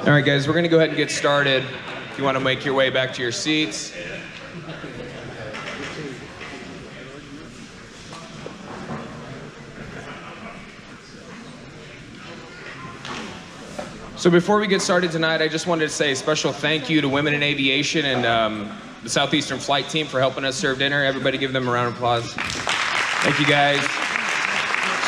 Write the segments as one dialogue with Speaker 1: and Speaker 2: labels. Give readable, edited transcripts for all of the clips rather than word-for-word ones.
Speaker 1: All right, guys, we're going to go ahead and get started. If you want to make your way back to your seats. So before we get started tonight, I just wanted to say a special thank you to Women in Aviation and the Southeastern Flight Team for helping us serve dinner. Everybody give them a round of applause. Thank you, guys.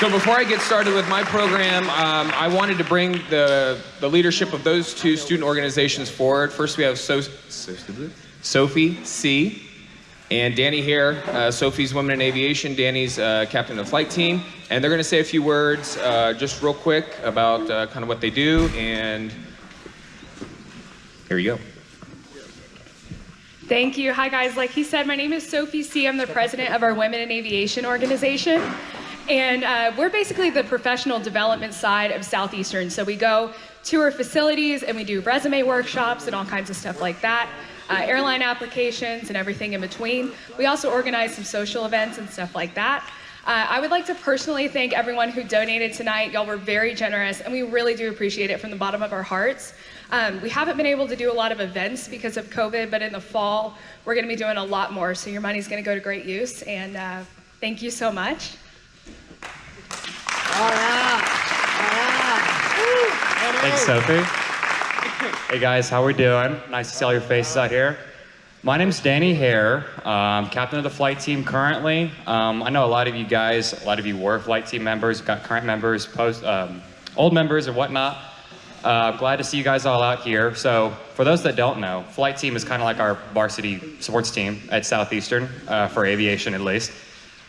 Speaker 1: So before I get started with my program, I wanted to bring the leadership of those two student organizations forward. First, we have Sophie C. and Danny Hare. Sophie's Women in Aviation, Danny's captain of the flight team. And they're going to say a few words just real quick about kind of what they do. And here you go.
Speaker 2: Thank you. Hi, guys. Like he said, my name is Sophie C. I'm the president of our Women in Aviation organization. And we're basically the professional development side of Southeastern. So we go to our facilities and we do resume workshops and all kinds of stuff like that, airline applications and everything in between. We also organize some social events and stuff like that. I would like to personally thank everyone who donated tonight. Y'all were very generous, and we really do appreciate it from the bottom of our hearts. We haven't been able to do a lot of events because of COVID, but in the fall, we're going to be doing a lot more. So your money's going to go to great use, and thank you so much.
Speaker 3: All right.
Speaker 4: Thanks, Sophie. Hey guys, how we doing? Nice to see all your faces out here. My name's Danny Hare. I'm captain of the flight team currently. I know a lot of you guys, a lot of you were flight team members, got current members, old members and whatnot. Glad to see you guys all out here. So for those that don't know, flight team is kind of like our varsity sports team at Southeastern, for aviation at least.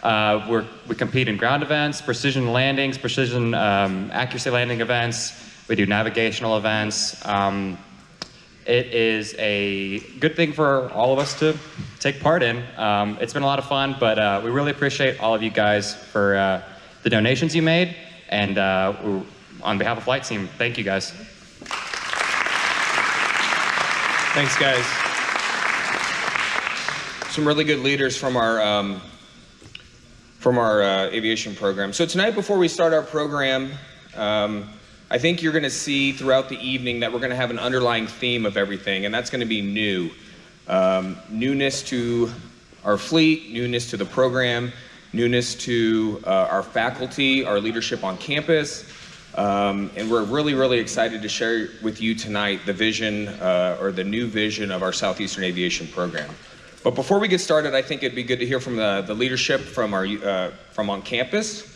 Speaker 4: We compete in ground events, precision landings, precision accuracy landing events. We do navigational events. It is a good thing for all of us to take part in. It's been a lot of fun, but we really appreciate all of you guys for the donations you made. And on behalf of Flight Team, thank you guys.
Speaker 1: Thanks, guys. Some really good leaders from our aviation program. So tonight, before we start our program, I think you're going to see throughout the evening that we're going to have an underlying theme of everything, and that's going to be new. Newness to our fleet, newness to the program, newness to our faculty, our leadership on campus, and we're really, really excited to share with you tonight the vision, or the new vision of our Southeastern Aviation program. But before we get started, I think it'd be good to hear from the leadership from on campus.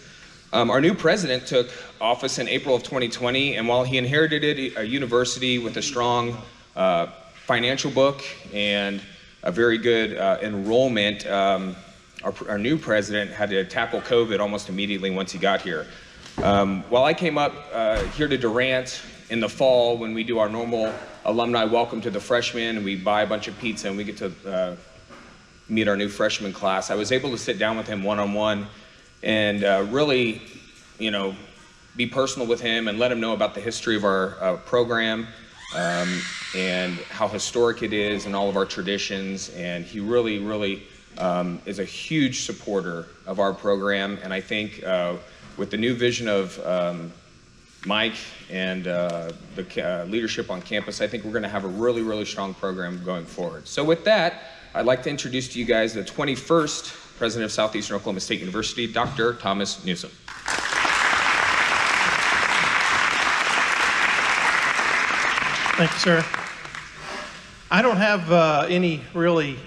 Speaker 1: Our new president took office in April of 2020, and while he inherited a university with a strong financial book and a very good enrollment, our new president had to tackle COVID almost immediately once he got here. While I came up here to Durant in the fall when we do our normal alumni welcome to the freshmen, and we buy a bunch of pizza and we get to meet our new freshman class, I was able to sit down with him one-on-one and really, be personal with him and let him know about the history of our program and how historic it is and all of our traditions. And he really, really is a huge supporter of our program. And I think with the new vision of Mike and the leadership on campus, I think we're going to have a really, really strong program going forward. So with that, I'd like to introduce to you guys the 21st president of Southeastern Oklahoma State University, Dr. Thomas Newsom.
Speaker 5: Thank you, sir. I don't have any really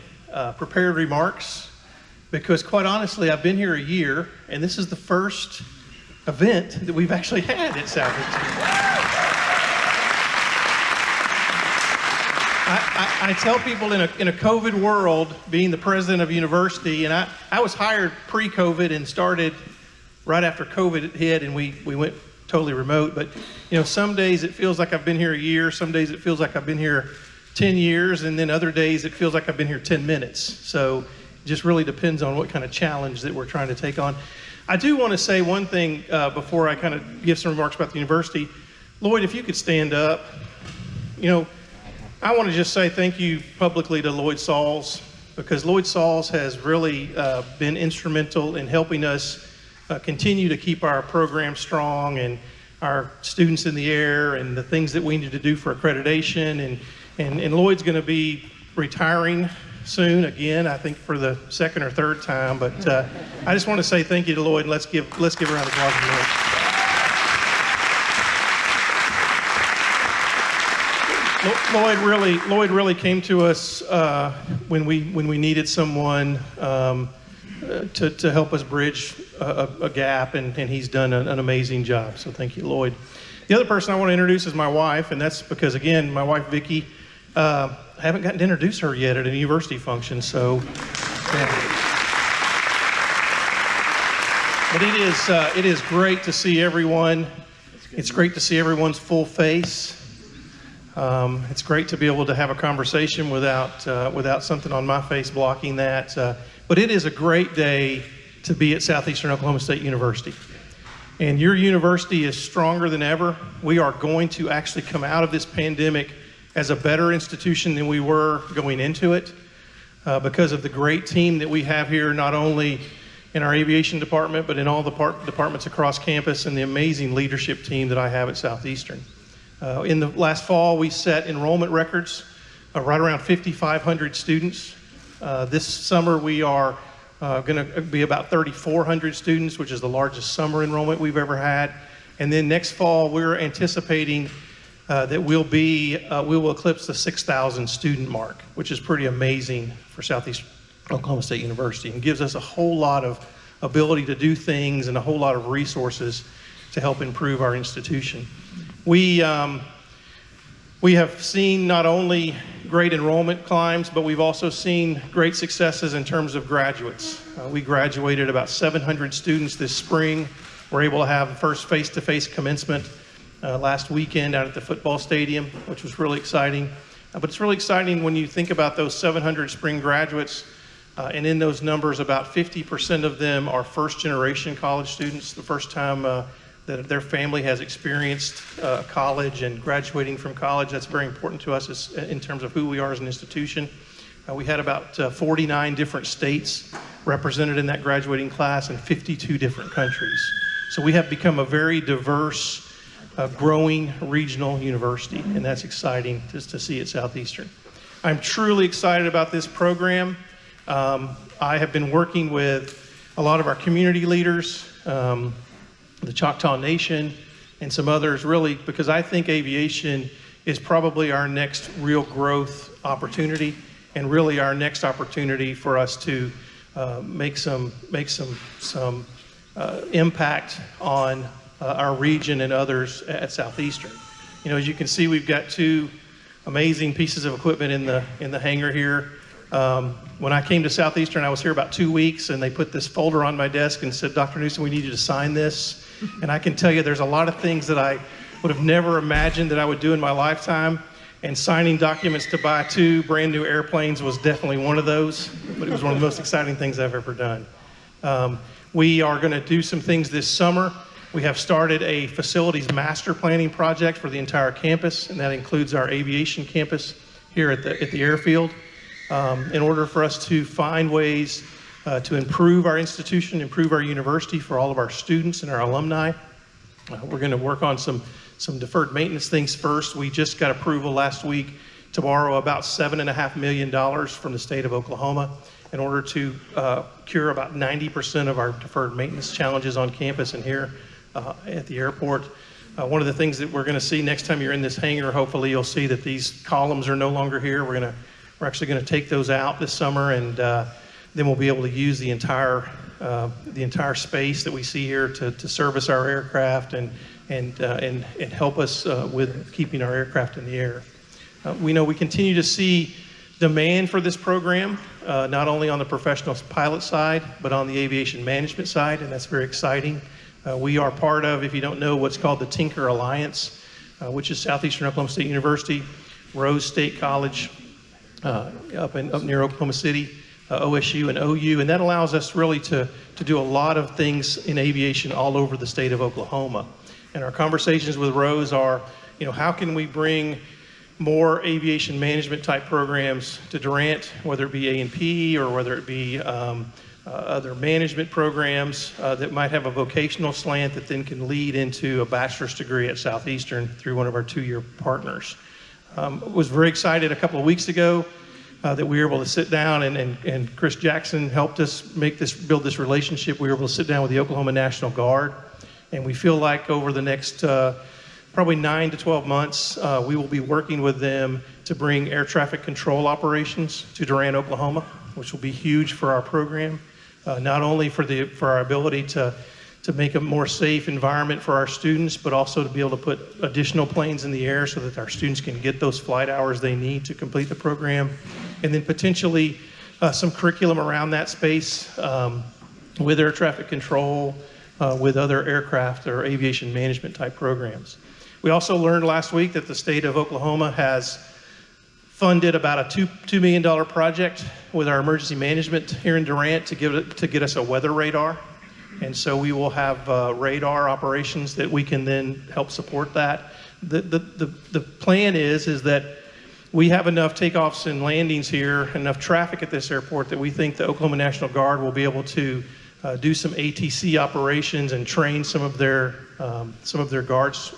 Speaker 5: prepared remarks because, quite honestly, I've been here a year, and this is the first event that we've actually had at Southeastern. I tell people in a COVID world, being the president of a university, and I was hired pre-COVID and started right after COVID hit, and we went totally remote. But some days it feels like I've been here a year, some days it feels like I've been here 10 years, and then other days it feels like I've been here 10 minutes. So it just really depends on what kind of challenge that we're trying to take on. I do want to say one thing before I kind of give some remarks about the university. Lloyd, if you could stand up. I want to just say thank you publicly to Lloyd Sauls, because Lloyd Sauls has really been instrumental in helping us continue to keep our program strong. And our students in the air and the things that we need to do for accreditation. And Lloyd's going to be retiring soon again, I think for the second or third time. But I just want to say thank you to Lloyd, and let's give a round of applause to Lloyd. Lloyd really came to us when we needed someone to help us bridge a gap, and he's done an amazing job. So thank you, Lloyd. The other person I want to introduce is my wife, and that's because, again, my wife Vicki. I haven't gotten to introduce her yet at a university function, so. Yeah. But it is great to see everyone. It's great to see everyone's full face. It's great to be able to have a conversation without something on my face blocking that. But it is a great day to be at Southeastern Oklahoma State University. And your university is stronger than ever. We are going to actually come out of this pandemic as a better institution than we were going into it because of the great team that we have here, not only in our aviation department, but in all the departments across campus, and the amazing leadership team that I have at Southeastern. In the last fall, we set enrollment records, right around 5,500 students. This summer, we are going to be about 3,400 students, which is the largest summer enrollment we've ever had. And then next fall, we're anticipating that we will eclipse the 6,000 student mark, which is pretty amazing for Southeast Oklahoma State University, and gives us a whole lot of ability to do things and a whole lot of resources to help improve our institution. We have seen not only great enrollment climbs, but we've also seen great successes in terms of graduates. We graduated about 700 students this spring. We're able to have the first face-to-face commencement last weekend out at the football stadium, which was really exciting. But it's really exciting when you think about those 700 spring graduates, and in those numbers, about 50% of them are first-generation college students, the first time that their family has experienced college and graduating from college. That's very important to us in terms of who we are as an institution. We had about 49 different states represented in that graduating class and 52 different countries. So we have become a very diverse, growing regional university, and that's exciting just to see at Southeastern. I'm truly excited about this program. I have been working with a lot of our community leaders, the Choctaw Nation, and some others, really, because I think aviation is probably our next real growth opportunity, and really our next opportunity for us to make some impact on our region and others at Southeastern. You know, as you can see, we've got two amazing pieces of equipment in the hangar here. When I came to Southeastern, I was here about 2 weeks, and they put this folder on my desk and said, "Dr. Newsom, we need you to sign this." And I can tell you there's a lot of things that I would have never imagined that I would do in my lifetime, and signing documents to buy 2 brand new airplanes was definitely one of those, but it was one of the most exciting things I've ever done. We are going to do some things this summer. We have started a facilities master planning project for the entire campus, and that includes our aviation campus here at the airfield, in order for us to find ways to improve our institution, improve our university for all of our students and our alumni. We're going to work on some deferred maintenance things first. We just got approval last week to borrow about $7.5 million from the state of Oklahoma in order to cure about 90% of our deferred maintenance challenges on campus and here at the airport. One of the things that we're going to see next time you're in this hangar, hopefully you'll see that these columns are no longer here. We're actually going to take those out this summer, and then we'll be able to use the entire space that we see here to service our aircraft and help us with keeping our aircraft in the air. We know we continue to see demand for this program, not only on the professional pilot side, but on the aviation management side, and that's very exciting. We are part of, if you don't know, what's called the Tinker Alliance, which is Southeastern Oklahoma State University, Rose State College, up near Oklahoma City, OSU and OU, and that allows us really to do a lot of things in aviation all over the state of Oklahoma. And our conversations with Rose are, how can we bring more aviation management type programs to Durant, whether it be A&P or whether it be other management programs that might have a vocational slant that then can lead into a bachelor's degree at Southeastern through one of our 2-year partners. Was very excited a couple of weeks ago that we were able to sit down and Chris Jackson helped us build this relationship. We were able to sit down with the Oklahoma National Guard, and we feel like over the next probably 9 to 12 months, we will be working with them to bring air traffic control operations to Durant, Oklahoma, which will be huge for our program, not only for our ability to make a more safe environment for our students, but also to be able to put additional planes in the air so that our students can get those flight hours they need to complete the program, and then potentially some curriculum around that space with air traffic control, with other aircraft or aviation management type programs. We also learned last week that the state of Oklahoma has funded about a $2 million project with our emergency management here in Durant to get us a weather radar. And so we will have radar operations that we can then help support that. The plan is that we have enough takeoffs and landings here, enough traffic at this airport that we think the Oklahoma National Guard will be able to do some ATC operations and train some of their guards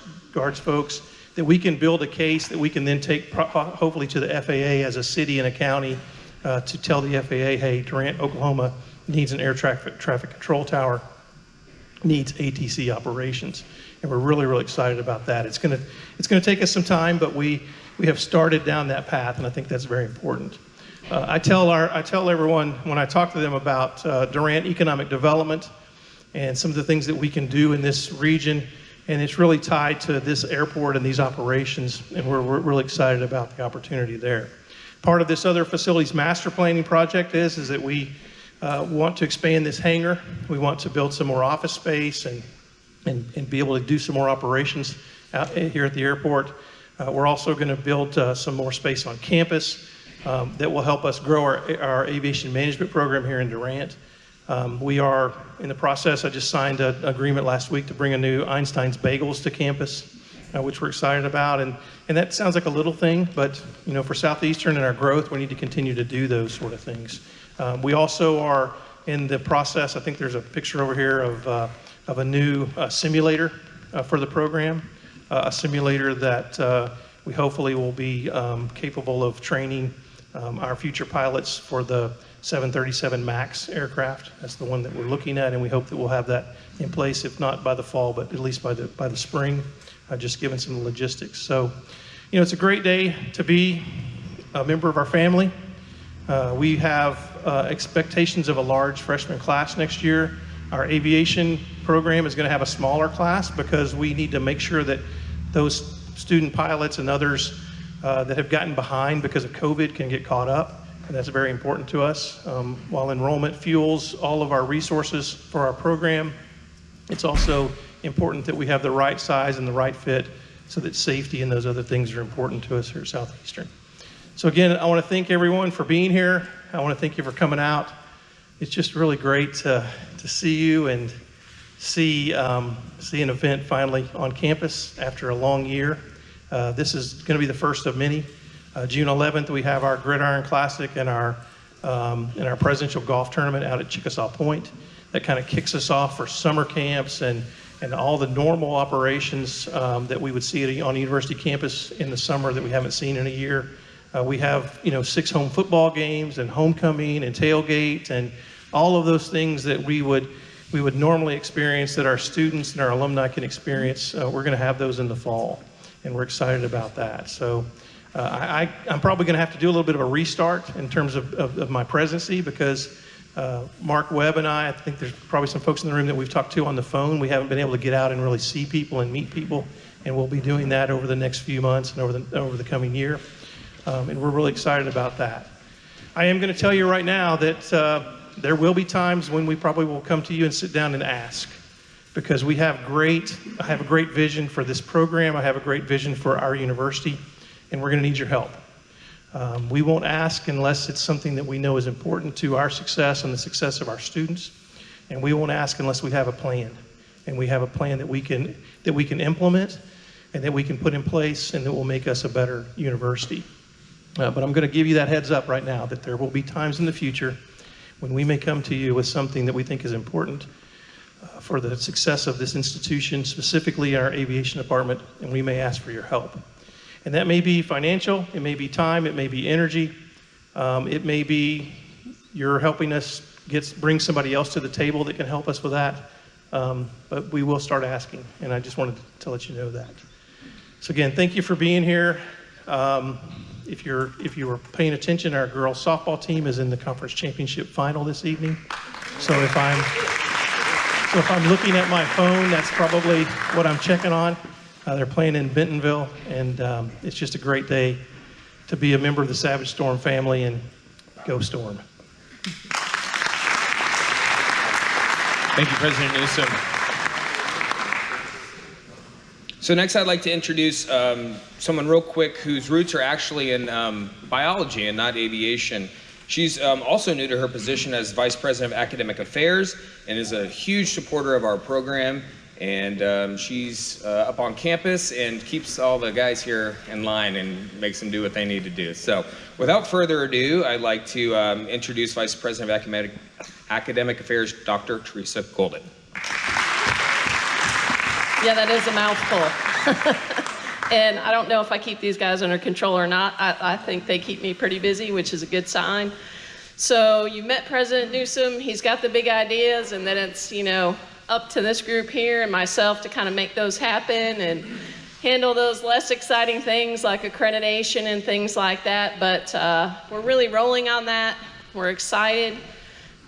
Speaker 5: folks, that we can build a case that we can then take hopefully to the FAA as a city and a county to tell the FAA, hey, Durant, Oklahoma needs an air traffic control tower, needs ATC operations. And we're really, really excited about that. It's gonna take us some time, but we have started down that path, and I think that's very important. I tell everyone when I talk to them about Durant economic development and some of the things that we can do in this region, and it's really tied to this airport and these operations, and we're really excited about the opportunity there. Part of this other facilities master planning project is that we want to expand this hangar. We want to build some more office space and be able to do some more operations out here at the airport. We're also going to build some more space on campus that will help us grow our aviation management program here in Durant. We are in the process. I just signed an agreement last week to bring a new Einstein's Bagels to campus, which we're excited about. And that sounds like a little thing, but for Southeastern and our growth, we need to continue to do those sort of things. We also are in the process. I think there's a picture over here of a new simulator for the program, a simulator that we hopefully will be capable of training our future pilots for the 737 MAX aircraft. That's the one that we're looking at, and we hope that we'll have that in place, if not by the fall, but at least by the spring, just given some logistics. So, it's a great day to be a member of our family. We have expectations of a large freshman class next year. Our aviation program is going to have a smaller class because we need to make sure that those student pilots and others that have gotten behind because of COVID can get caught up. And that's very important to us. While enrollment fuels all of our resources for our program, it's also important that we have the right size and the right fit so that safety and those other things are important to us here at Southeastern. So again, I want to thank everyone for being here. I want to thank you for coming out. It's just really great to see you and see an event finally on campus after a long year. This is going to be the first of many. June 11th, we have our Gridiron Classic and our presidential golf tournament out at Chickasaw Point. That kind of kicks us off for summer camps and all the normal operations that we would see on a university campus in the summer that we haven't seen in a year. We have 6 home football games and homecoming and tailgate and all of those things that we would normally experience, that our students and our alumni can experience. We're going to have those in the fall, and we're excited about that. So I'm probably going to have to do a little bit of a restart in terms of my presidency, because Mark Webb and I think there's probably some folks in the room that we've talked to on the phone. We haven't been able to get out and really see people and meet people, and we'll be doing that over the next few months and over the coming year. And we're really excited about that. I am going to tell you right now that there will be times when we probably will come to you and sit down and ask, because I have a great vision for this program. I have a great vision for our university, and we're going to need your help. We won't ask unless it's something that we know is important to our success and the success of our students, and we won't ask unless we have a plan, and we have a plan that we can implement and that we can put in place and that will make us a better university. But I'm going to give you that heads up right now that there will be times in the future when we may come to you with something that we think is important for the success of this institution, specifically our aviation department, and we may ask for your help. And that may be financial, it may be time, it may be energy, it may be you're helping us bring somebody else to the table that can help us with that. But we will start asking, and I just wanted to let you know that. So again, thank you for being here. If you were paying attention, our girls softball team is in the conference championship final this evening. So if I'm looking at my phone, that's probably what I'm checking on. They're playing in Bentonville, and it's just a great day to be a member of the Savage Storm family, and go Storm.
Speaker 1: Thank you, President Newsom. So next I'd like to introduce someone real quick whose roots are actually in biology and not aviation. She's also new to her position as Vice President of Academic Affairs and is a huge supporter of our program. And she's up on campus and keeps all the guys here in line and makes them do what they need to do. So without further ado, I'd like to introduce Vice President of Academic Affairs, Dr. Teresa Golden.
Speaker 3: Yeah, that is a mouthful. And I don't know if I keep these guys under control or not. I think they keep me pretty busy, which is a good sign. So you met President Newsom. He's got the big ideas, and then it's, up to this group here and myself to kind of make those happen and handle those less exciting things like accreditation and things like that. But we're really rolling on that. We're excited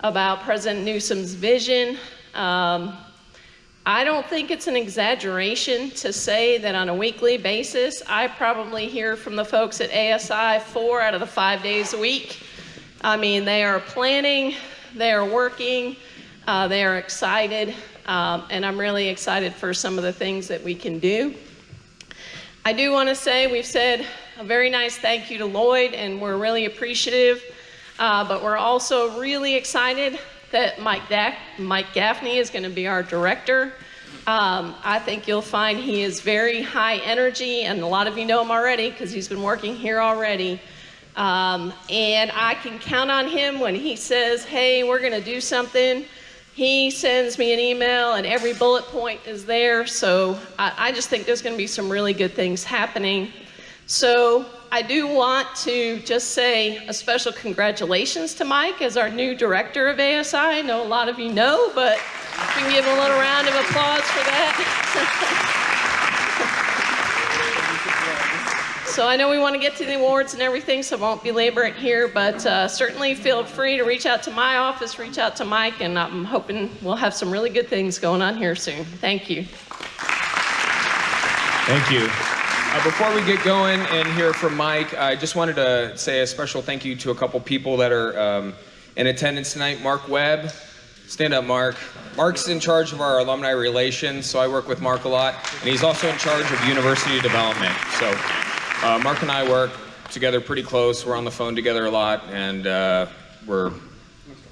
Speaker 3: about President Newsom's vision. I don't think it's an exaggeration to say that on a weekly basis, I probably hear from the folks at ASI 4 out of the 5 days a week. I mean, they are planning, they are working, they are excited, and I'm really excited for some of the things that we can do. I do want to say we've said a very nice thank you to Lloyd, and we're really appreciative, but we're also really excited that Mike Gaffney is going to be our director. I think you'll find he is very high energy, and a lot of you know him already because he's been working here already. And I can count on him when he says, hey, we're going to do something. He sends me an email, and every bullet point is there. So I just think there's going to be some really good things happening. So I do want to just say a special congratulations to Mike as our new director of ASI. I know a lot of you know, but we can give him a little round of applause for that. So I know we want to get to the awards and everything, so I won't belabor it here, but certainly feel free to reach out to my office, reach out to Mike, and I'm hoping we'll have some really good things going on here soon. Thank you.
Speaker 1: Thank you. Before we get going and hear from Mike, I just wanted to say a special thank you to a couple people that are in attendance tonight. Mark Webb. Stand up, Mark. Mark's in charge of our alumni relations, so I work with Mark a lot, and he's also in charge of university development. So Mark and I work together pretty close. We're on the phone together a lot, and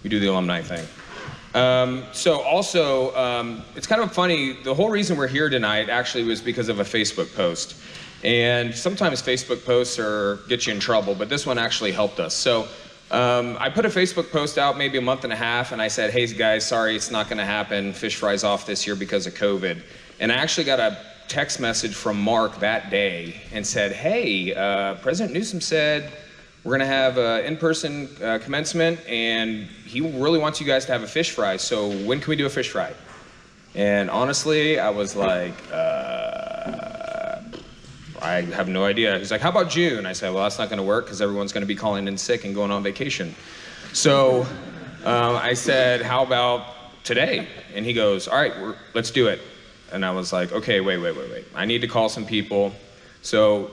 Speaker 1: we do the alumni thing. So also, it's kind of funny, the whole reason we're here tonight actually was because of a Facebook post. And sometimes Facebook posts get you in trouble, but this one actually helped us. So I put a Facebook post out maybe a month and a half, and I said, hey guys, sorry, it's not gonna happen. Fish fry's off this year because of COVID. And I actually got a text message from Mark that day and said, hey, President Newsom said we're gonna have an in-person commencement, and he really wants you guys to have a fish fry, so when can we do a fish fry? And honestly, I was like, I have no idea. He's like, how about June? I said, well, that's not gonna work because everyone's gonna be calling in sick and going on vacation. So I said, how about today? And he goes, all right, let's do it. And I was like, okay, wait. I need to call some people. So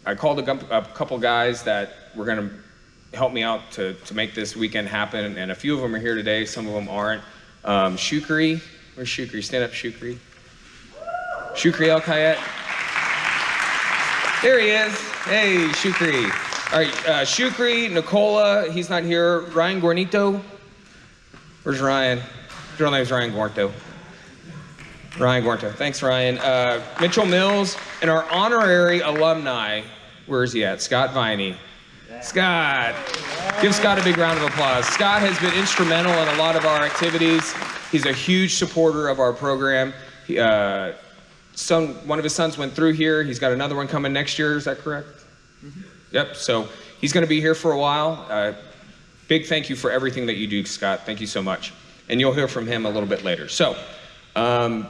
Speaker 1: I called a couple guys that were gonna help me out to make this weekend happen, and a few of them are here today, some of them aren't. Shukri, where's Shukri? Stand up, Shukri. Shukri El Kayet. There he is. Hey, Shukri. All right, Shukri, Nicola, he's not here. Ryan Gornito. Where's Ryan? His real name's Ryan Gornito. Ryan Gornito. Thanks, Ryan. Mitchell Mills, and our honorary alumni, where is he at? Scott Viney. Scott. Give Scott a big round of applause. Scott has been instrumental in a lot of our activities. He's a huge supporter of our program. One of his sons went through here. He's got another one coming next year. Is that correct? Mm-hmm. Yep. So he's going to be here for a while. Big thank you for everything that you do, Scott. Thank you so much. And you'll hear from him a little bit later. So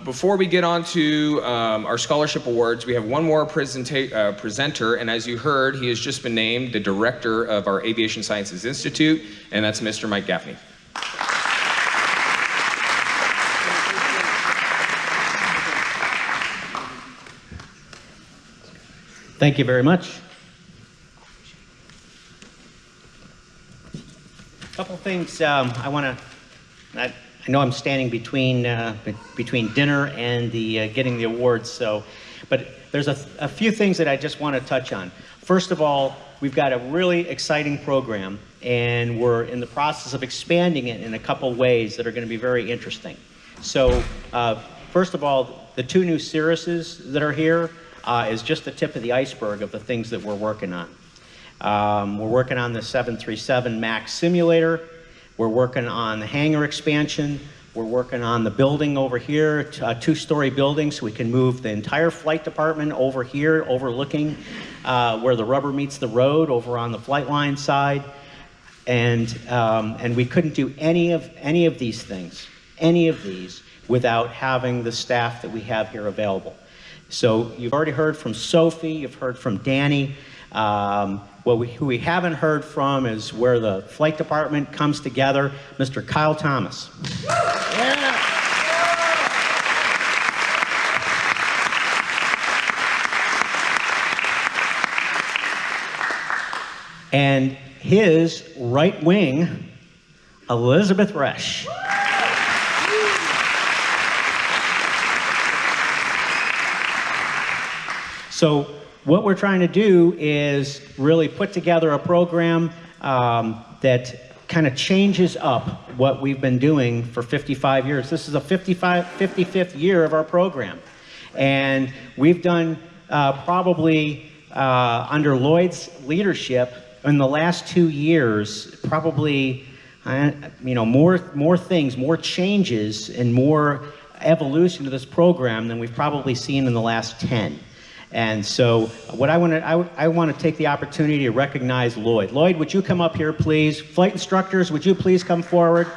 Speaker 1: before we get on to our scholarship awards, we have one more presenter. And as you heard, he has just been named the director of our Aviation Sciences Institute, and that's Mr. Mike Gaffney.
Speaker 6: Thank you very much. A couple things I know I'm standing between dinner and the getting the awards, but there's a few things that I just want to touch on. First of all, we've got a really exciting program, and we're in the process of expanding it in a couple ways that are going to be very interesting. So, first of all, the 2 new Cirruses that are here is just the tip of the iceberg of the things that we're working on. We're working on the 737 MAX simulator. We're working on the hangar expansion. We're working on the building over here, a 2-story building, so we can move the entire flight department over here, overlooking where the rubber meets the road, over on the flight line side. And we couldn't do any of these things, without having the staff that we have here available. So you've already heard from Sophie, you've heard from Danny. Who we haven't heard from is where the flight department comes together, Mr. Kyle Thomas. Yeah. And his right wing, Elizabeth Resch. So what we're trying to do is really put together a program that kind of changes up what we've been doing for 55 years. This is a 55th year of our program. And we've done probably under Lloyd's leadership in the last 2 years, probably more things, more changes, and more evolution to this program than we've probably seen in the last 10. And so what I want to take the opportunity to recognize Lloyd. Lloyd, would you come up here, please? Flight instructors, would you please come forward?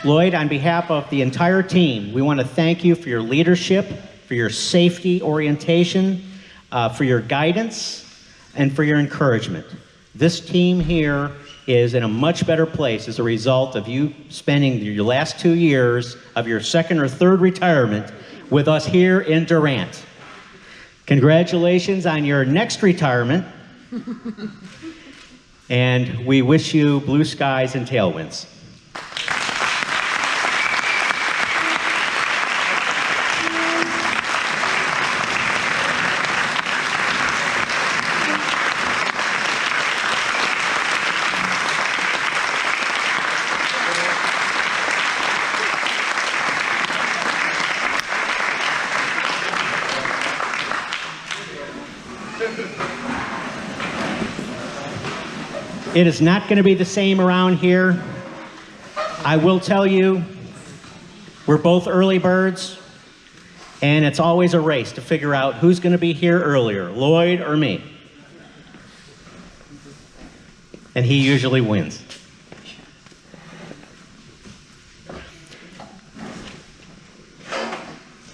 Speaker 6: Lloyd, on behalf of the entire team, we want to thank you for your leadership, for your safety orientation, for your guidance, and for your encouragement. This team here is in a much better place as a result of you spending your last 2 years of your second or third retirement with us here in Durant. Congratulations on your next retirement, and we wish you blue skies and tailwinds. It is not going to be the same around here. I will tell you, we're both early birds, and it's always a race to figure out who's going to be here earlier, Lloyd or me. And he usually wins.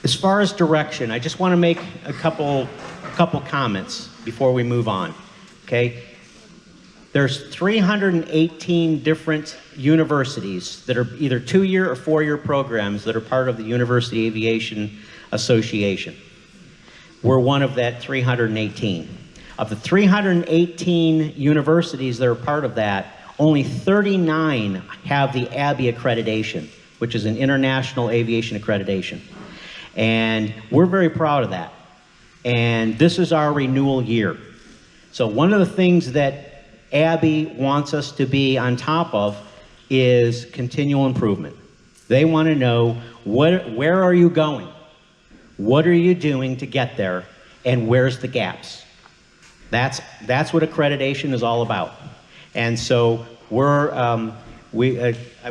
Speaker 6: As far as direction, I just want to make a couple comments before we move on, okay? There's 318 different universities that are either 2-year or 4-year programs that are part of the University Aviation Association. We're one of that 318. Of the 318 universities that are part of that, only 39 have the ABI accreditation, which is an international aviation accreditation. And we're very proud of that. And this is our renewal year. So one of the things that ABI wants us to be on top of is continual improvement. They want to know where are you going? What are you doing to get there? And where's the gaps? That's what accreditation is all about. And so I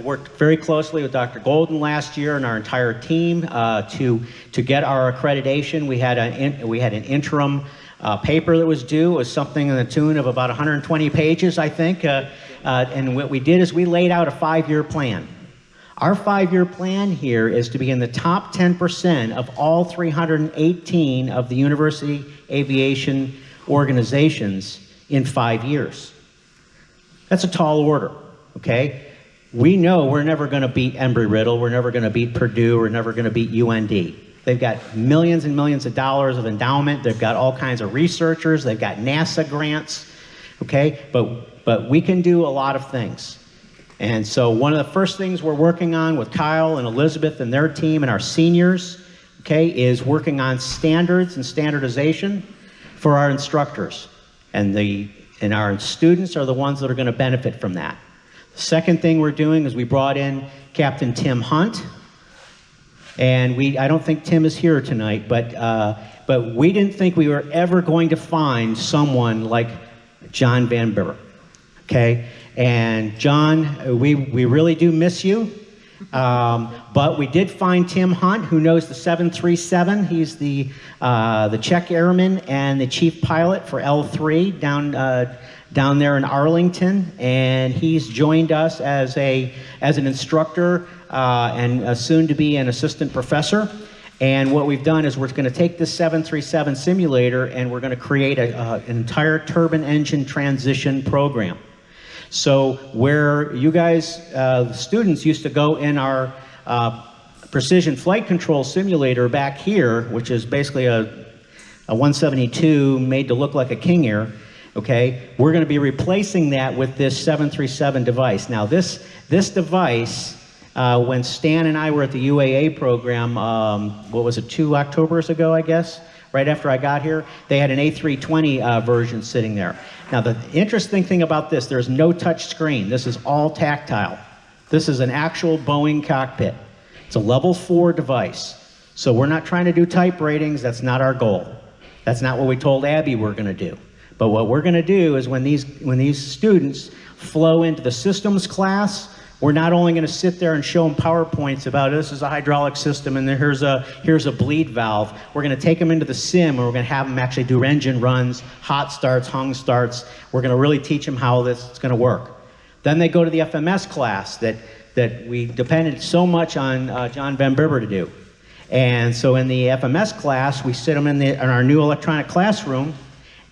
Speaker 6: worked very closely with Dr. Golden last year and our entire team to get our accreditation. We had an interim paper that was due. It was something in the tune of about 120 pages, I think. And what we did is we laid out a 5-year plan. Our 5-year plan here is to be in the top 10% of all 318 of the university aviation organizations in 5 years. That's a tall order, okay? We know we're never going to beat Embry-Riddle, we're never going to beat Purdue, we're never going to beat UND. They've got millions and millions of dollars of endowment, they've got all kinds of researchers, they've got NASA grants, okay? But we can do a lot of things. And so one of the first things we're working on with Kyle and Elizabeth and their team and our seniors, okay, is working on standards and standardization for our instructors. And our students are the ones that are going to benefit from that. The second thing we're doing is we brought in Captain Tim Hunt. And I don't think Tim is here tonight, but we didn't think we were ever going to find someone like John Van Bibber, okay? And John, we really do miss you. But we did find Tim Hunt, who knows the 737. He's the check airman and the chief pilot for L3 down there in Arlington, and he's joined us as an instructor and soon to be an assistant professor. And what we've done is we're going to take this 737 simulator and we're going to create an entire turbine engine transition program. So where you guys, the students, used to go in our precision flight control simulator back here, which is basically a 172 made to look like a King Air, okay, we're going to be replacing that with this 737 device. Now this device, when Stan and I were at the UAA program, what was it, 2 Octobers ago, I guess? Right after I got here, they had an A320 version sitting there. Now, the interesting thing about this, there's no touch screen. This is all tactile. This is an actual Boeing cockpit. It's a level 4 device. So we're not trying to do type ratings. That's not our goal. That's not what we told Abby we're going to do. But what we're going to do is when these students flow into the systems class, we're not only going to sit there and show them PowerPoints about this is a hydraulic system and here's a bleed valve. We're going to take them into the sim and we're going to have them actually do engine runs, hot starts, hung starts. We're going to really teach them how this is going to work. Then they go to the FMS class that we depended so much on John Van Bibber to do. And so in the FMS class, we sit them in our new electronic classroom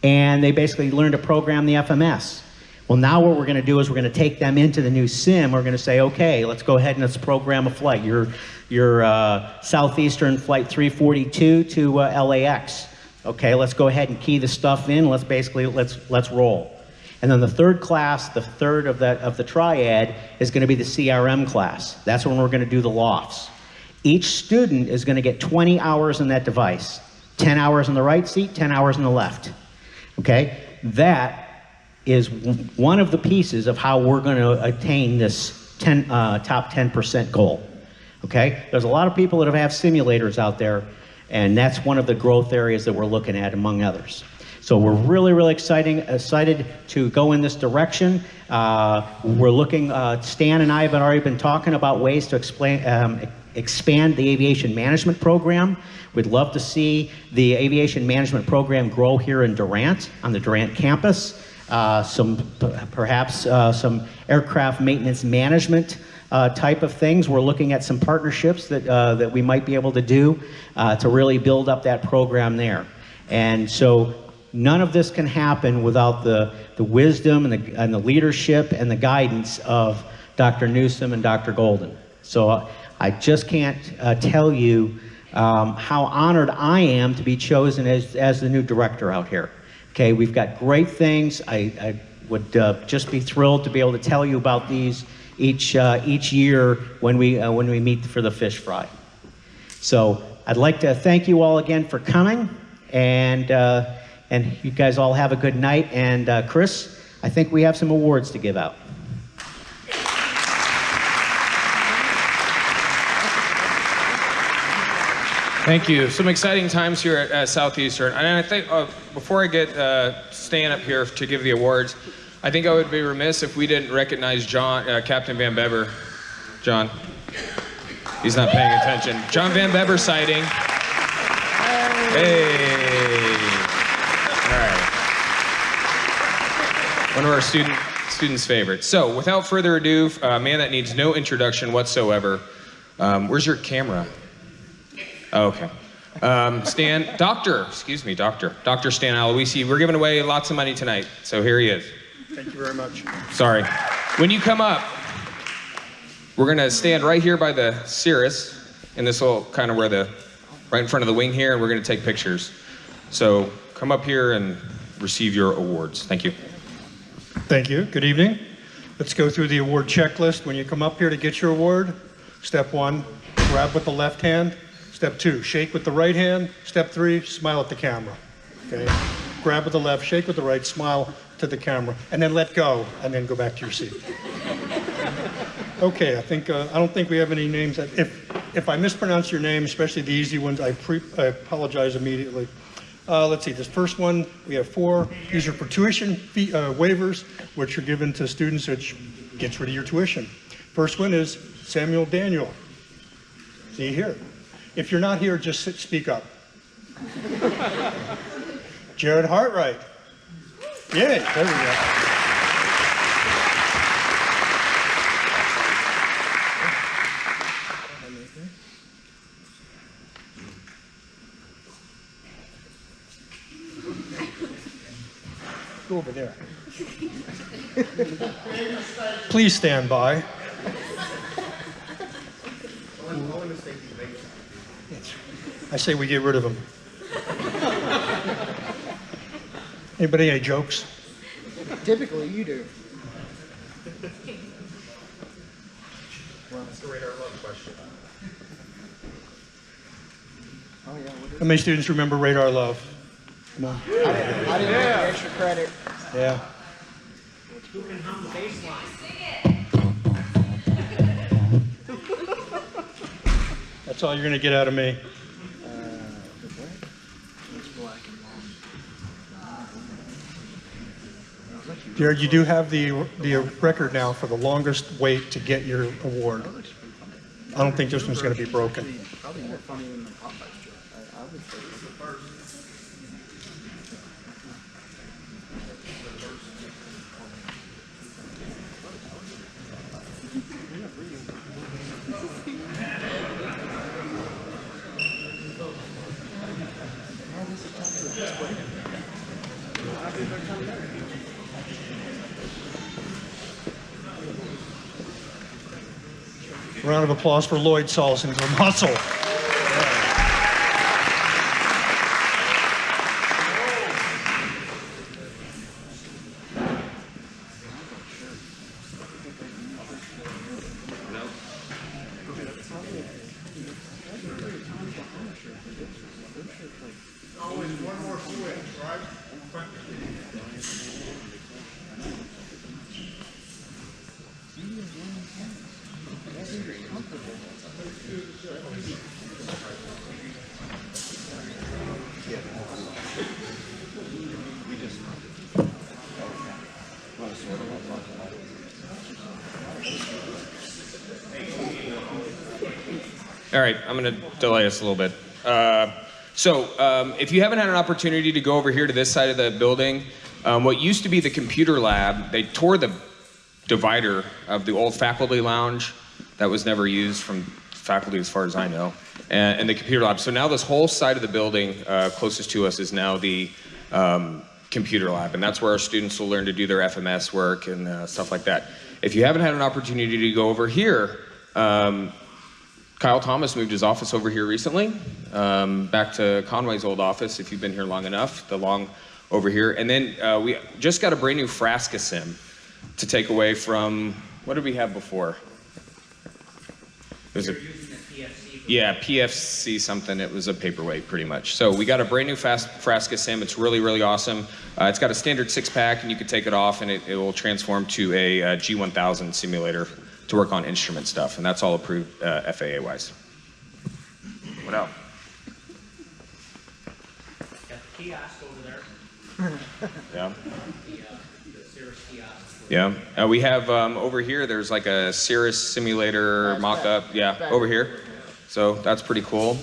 Speaker 6: and they basically learn to program the FMS. Well, now what we're going to do is we're going to take them into the new sim. We're going to say, okay, let's go ahead and let's program a flight. Your Southeastern Flight 342 to LAX. Okay, let's go ahead and key the stuff in. Let's roll. And then the third class, the third of the triad, is going to be the CRM class. That's when we're going to do the lofts. Each student is going to get 20 hours in that device. 10 hours in the right seat, 10 hours in the left. Okay, that is one of the pieces of how we're going to attain this top 10% goal. Okay? There's a lot of people that have simulators out there, and that's one of the growth areas that we're looking at, among others. So we're really, really excited to go in this direction. We're looking, Stan and I have already been talking about ways to expand the aviation management program. We'd love to see the aviation management program grow here in Durant, on the Durant campus. Perhaps some aircraft maintenance management type of things. We're looking at some partnerships that we might be able to do to really build up that program there. And so none of this can happen without the wisdom and the leadership and the guidance of Dr. Newsom and Dr. Golden. So I just can't tell you how honored I am to be chosen as the new director out here. Okay, we've got great things. would just be thrilled to be able to tell you about these each year when we meet for the fish fry. So I'd like to thank you all again for coming, and you guys all have a good night. And Chris, I think we have some awards to give out.
Speaker 1: Thank you. Some exciting times here at Southeastern. And I think before I get Stan up here to give the awards, I think I would be remiss if we didn't recognize John, Captain Van Bever. John. He's not paying attention. John Van Bever sighting. Hey. All right. One of our students' favorites. So without further ado, a man that needs no introduction whatsoever. Where's your camera? Oh, okay. Dr. Stan Aloisi. We're giving away lots of money tonight, so here he is.
Speaker 7: Thank you very much.
Speaker 1: Sorry. When you come up, we're gonna stand right here by the cirrus, in this little kind of right in front of the wing here, and we're gonna take pictures. So come up here and receive your awards. Thank you.
Speaker 7: Thank you. Good evening. Let's go through the award checklist. When you come up here to get your award, step 1, grab with the left hand. Step 2, shake with the right hand. Step 3, smile at the camera. Okay? Grab with the left, shake with the right, smile to the camera, and then let go, and then go back to your seat. Okay, I don't think we have any names. If I mispronounce your name, especially the easy ones, I apologize immediately. Let's see, this first one, we have 4. These are for tuition fee, waivers, which are given to students, which gets rid of your tuition. First one is Samuel Daniel. See here. If you're not here, just speak up. Jared Hartright. Yay, there we go. Go over there. Please stand by. I say we get rid of them. Anybody any jokes?
Speaker 8: Typically you do.
Speaker 7: That's the radar love question.
Speaker 8: Oh yeah.
Speaker 7: How many students remember radar love? Come on.
Speaker 8: I didn't get the extra credit.
Speaker 7: Yeah. That's all you're going to get out of me. Jared, you do have the record now for the longest wait to get your award. I don't think this one's going to be broken.
Speaker 8: Probably more funny than the Popeyes joke. I would say it's the first.
Speaker 7: Round of applause for Lloyd Salson from Hustle.
Speaker 1: All right, I'm going to delay us a little bit. If you haven't had an opportunity to go over here to this side of the building, what used to be the computer lab, they tore the divider of the old faculty lounge that was never used from faculty as far as I know, and the computer lab. So now this whole side of the building closest to us is now the computer lab, and that's where our students will learn to do their FMS work and stuff like that. If you haven't had an opportunity to go over here, Kyle Thomas moved his office over here recently, back to Conway's old office, if you've been here long enough, the long over here. And then we just got a brand new Frasca sim to take away from, what did we have before? It was PFC something. It was a paperweight pretty much. So we got a brand new Frasca sim. It's really, really awesome. It's got a standard 6-pack, and you can take it off, and it will transform to a G1000 simulator to work on instrument stuff, and that's all approved FAA-wise. What else?
Speaker 6: Got the kiosk over there.
Speaker 1: Yeah.
Speaker 6: The Cirrus kiosk.
Speaker 1: Yeah. We have over here, there's like a Cirrus simulator mock-up. Yeah, over here. So that's pretty cool.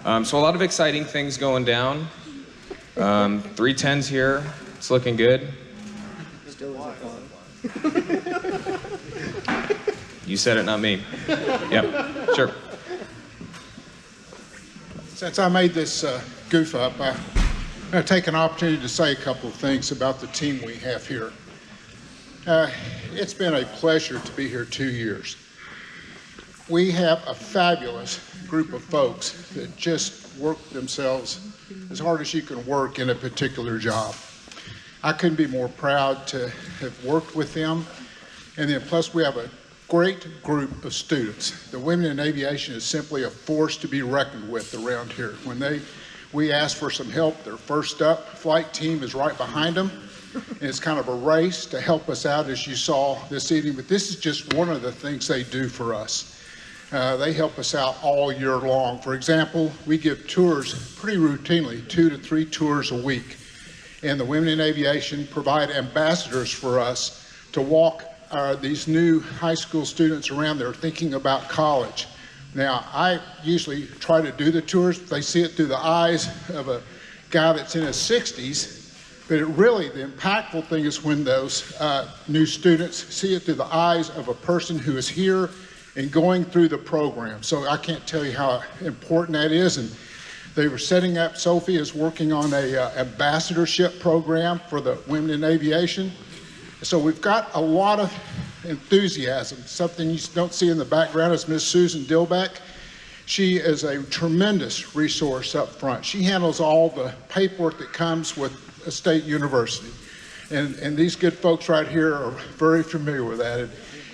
Speaker 1: So a lot of exciting things going down. 310's here. It's looking good.
Speaker 8: Still isn't fun.
Speaker 1: You said it, not me. Yep, sure.
Speaker 9: Since I made this goof up, I'm going to take an opportunity to say a couple of things about the team we have here. It's been a pleasure to be here 2 years. We have a fabulous group of folks that just work themselves as hard as you can work in a particular job. I couldn't be more proud to have worked with them. And then plus we have a great group of students. The Women in Aviation is simply a force to be reckoned with around here. When we ask for some help, their first up flight team is right behind them. And it's kind of a race to help us out, as you saw this evening, but this is just one of the things they do for us. They help us out all year long. For example, we give tours pretty routinely, 2 to 3 tours a week. And the Women in Aviation provide ambassadors for us to walk these new high school students around there thinking about college. Now, I usually try to do the tours. They see it through the eyes of a guy that's in his 60s. But the impactful thing is when those new students see it through the eyes of a person who is here and going through the program. So I can't tell you how important that is. And they were setting up, Sophie is working on a ambassadorship program for the Women in Aviation. So we've got a lot of enthusiasm. Something you don't see in the background is Miss Susan Dilbeck. She is a tremendous resource up front. She handles all the paperwork that comes with a state university. And these good folks right here are very familiar with that.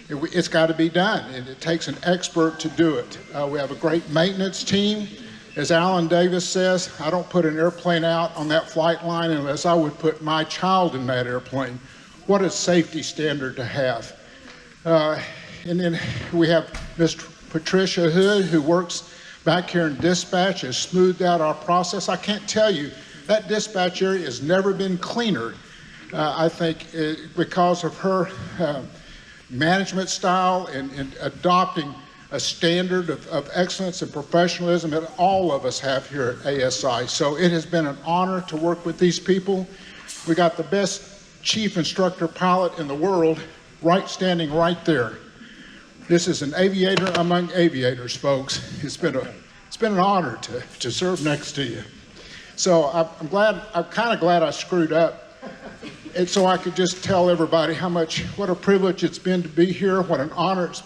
Speaker 9: It's got to be done, and it takes an expert to do it. We have a great maintenance team. As Alan Davis says, I don't put an airplane out on that flight line unless I would put my child in that airplane. What a safety standard to have. And then we have Miss Patricia Hood, who works back here in dispatch, has smoothed out our process. I can't tell you, that dispatch area has never been cleaner. I think because of her management style and adopting a standard of excellence and professionalism that all of us have here at ASI. So it has been an honor to work with these people. We got the best chief instructor pilot in the world standing right there. This is an aviator among aviators, folks. It's been an honor to serve next to you. So I'm kind of glad I screwed up. And so I could just tell everybody what a privilege it's been to be here, what an honor it's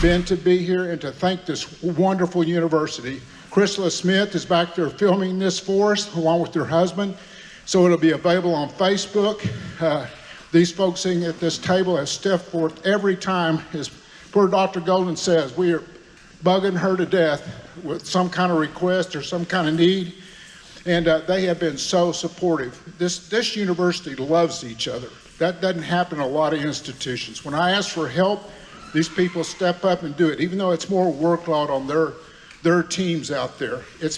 Speaker 9: been to be here, and to thank this wonderful university. Chrysla Smith is back there filming this for us, along with her husband. So it'll be available on Facebook. These folks sitting at this table have stepped forth every time, as poor Dr. Golden says, we are bugging her to death with some kind of request or some kind of need. And they have been so supportive. This university loves each other. That doesn't happen in a lot of institutions. When I ask for help, these people step up and do it, even though it's more workload on their teams out there. It's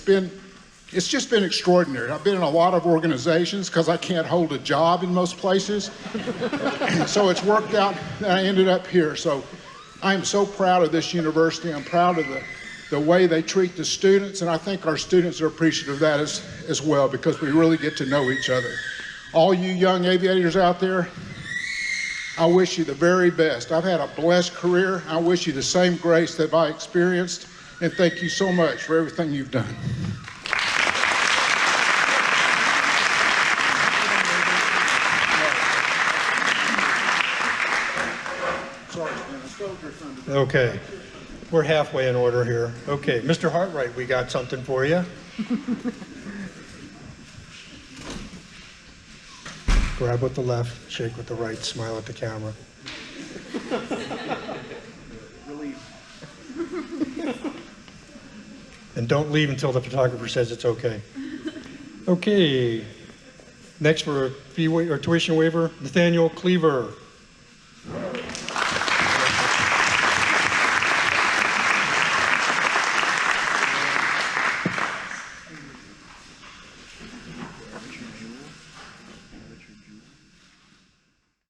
Speaker 9: just been extraordinary. I've been in a lot of organizations because I can't hold a job in most places. So it's worked out that I ended up here. So I'm so proud of this university. I'm proud of the way they treat the students, and I think our students are appreciative of that as well, because we really get to know each other. All you young aviators out there, I wish you the very best. I've had a blessed career. I wish you the same grace that I experienced, and thank you so much for everything you've done.
Speaker 7: Okay, we're halfway in order here. Okay, Mr. Hartwright, we got something for you. Grab with the left, shake with the right, smile at the camera. And don't leave until the photographer says it's okay. Okay. Next for a fee or tuition waiver, Nathaniel Cleaver.